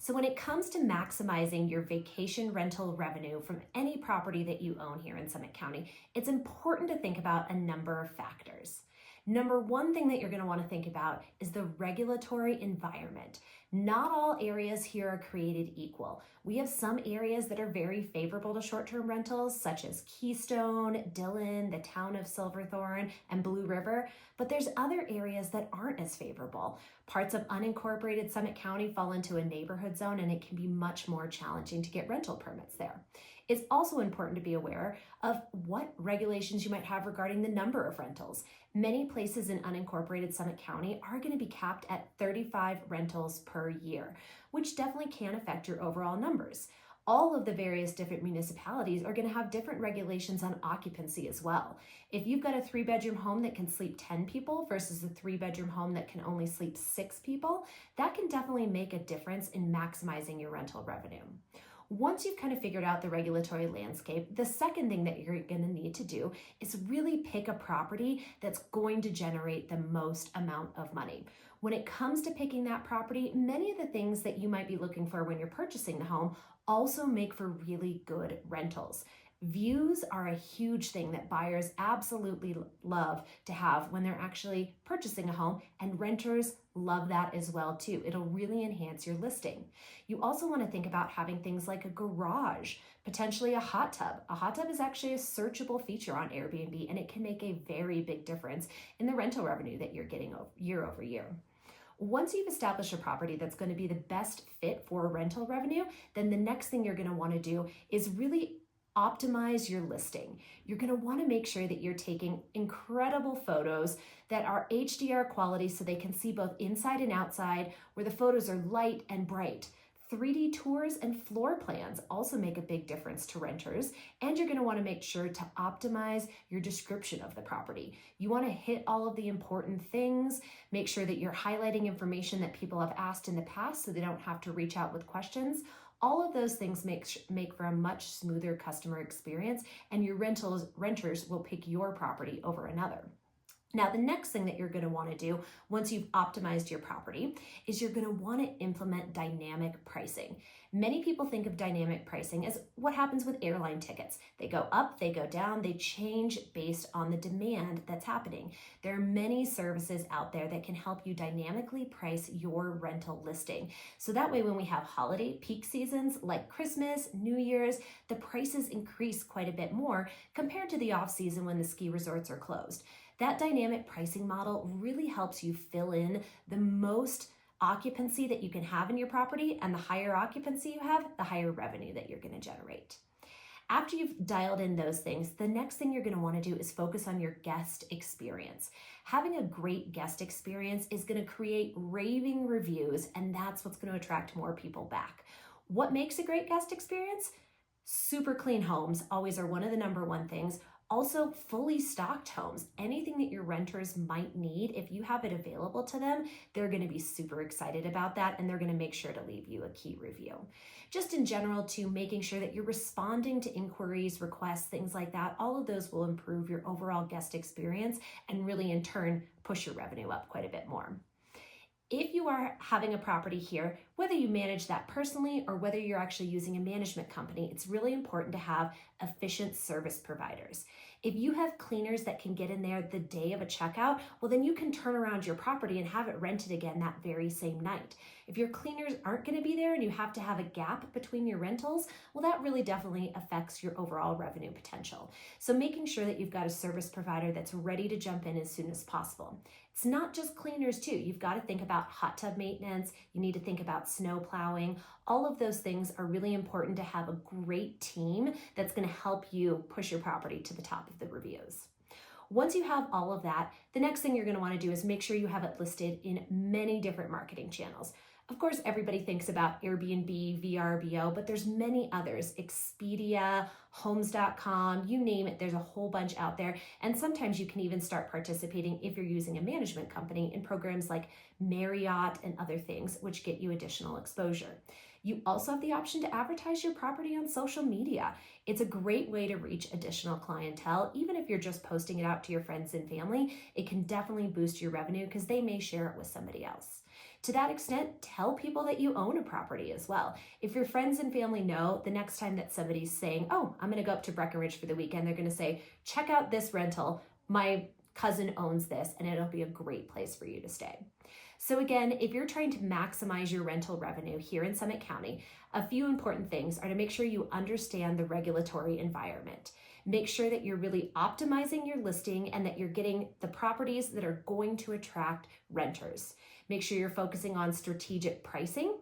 So when it comes to maximizing your vacation rental revenue from any property that you own here in Summit County, it's important to think about a number of factors. Number one thing that you're going to want to think about is the regulatory environment. Not all areas here are created equal. We have some areas that are very favorable to short-term rentals, such as Keystone, Dillon, the town of Silverthorne, and Blue River, but there's other areas that aren't as favorable. Parts of unincorporated Summit County fall into a neighborhood zone, and it can be much more challenging to get rental permits there. It's also important to be aware of what regulations you might have regarding the number of rentals. Many places in unincorporated Summit County are going to be capped at 35 rentals per year, which definitely can affect your overall numbers. All of the various different municipalities are going to have different regulations on occupancy as well. If you've got a 3-bedroom home that can sleep 10 people versus a 3-bedroom home that can only sleep 6 people, that can definitely make a difference in maximizing your rental revenue. Once you've kind of figured out the regulatory landscape, the second thing that you're going to need to do is really pick a property that's going to generate the most amount of money. When it comes to picking that property, many of the things that you might be looking for when you're purchasing the home also make for really good rentals. Views are a huge thing that buyers absolutely love to have when they're actually purchasing a home, and renters love that as well too. It'll really enhance your listing. You also want to think about having things like a garage, potentially a hot tub. A hot tub is actually a searchable feature on Airbnb, and it can make a very big difference in the rental revenue that you're getting year over year. Once you've established a property that's going to be the best fit for rental revenue, then the next thing you're going to want to do is really optimize your listing. You're going to want to make sure that you're taking incredible photos that are HDR quality so they can see both inside and outside, where the photos are light and bright. 3D tours and floor plans also make a big difference to renters, and you're going to want to make sure to optimize your description of the property. You want to hit all of the important things, make sure that you're highlighting information that people have asked in the past so they don't have to reach out with questions. All of those things make for a much smoother customer experience, and your renters will pick your property over another. Now, the next thing that you're going to want to do once you've optimized your property is you're going to want to implement dynamic pricing. Many people think of dynamic pricing as what happens with airline tickets. They go up, they go down, they change based on the demand that's happening. There are many services out there that can help you dynamically price your rental listing. So that way, when we have holiday peak seasons like Christmas, New Year's, the prices increase quite a bit more compared to the off season when the ski resorts are closed. That dynamic pricing model really helps you fill in the most occupancy that you can have in your property, and the higher occupancy you have, the higher revenue that you're going to generate. After you've dialed in those things, the next thing you're going to want to do is focus on your guest experience. Having a great guest experience is going to create raving reviews, and that's what's going to attract more people back. What makes a great guest experience? Super clean homes always are one of the number one things. Also, fully stocked homes. Anything that your renters might need, if you have it available to them, they're going to be super excited about that, and they're going to make sure to leave you a key review. Just in general, to making sure that you're responding to inquiries, requests, things like that, all of those will improve your overall guest experience and really in turn push your revenue up quite a bit more. If you are having a property here, whether you manage that personally or whether you're actually using a management company, it's really important to have efficient service providers. If you have cleaners that can get in there the day of a checkout, well, then you can turn around your property and have it rented again that very same night. If your cleaners aren't going to be there and you have to have a gap between your rentals, well, that really definitely affects your overall revenue potential. So making sure that you've got a service provider that's ready to jump in as soon as possible. It's not just cleaners too. You've got to think about hot tub maintenance. You need to think about snow plowing. All of those things are really important to have a great team that's going to help you push your property to the top of the reviews. Once you have all of that, the next thing you're going to want to do is make sure you have it listed in many different marketing channels. Of course, everybody thinks about Airbnb, VRBO, but there's many others. Expedia, Homes.com, you name it, there's a whole bunch out there. And sometimes you can even start participating if you're using a management company in programs like Marriott and other things, which get you additional exposure. You also have the option to advertise your property on social media. It's a great way to reach additional clientele. Even if you're just posting it out to your friends and family, it can definitely boost your revenue because they may share it with somebody else. To that extent, tell people that you own a property as well. If your friends and family know, the next time that somebody's saying, oh, I'm going to go up to Breckenridge for the weekend, they're going to say, check out this rental. My cousin owns this, and it'll be a great place for you to stay. So again, if you're trying to maximize your rental revenue here in Summit County, a few important things are to make sure you understand the regulatory environment. Make sure that you're really optimizing your listing and that you're getting the properties that are going to attract renters. Make sure you're focusing on strategic pricing,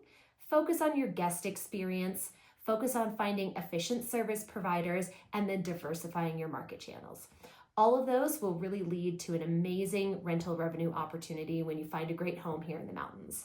focus on your guest experience, focus on finding efficient service providers, and then diversifying your market channels. All of those will really lead to an amazing rental revenue opportunity when you find a great home here in the mountains.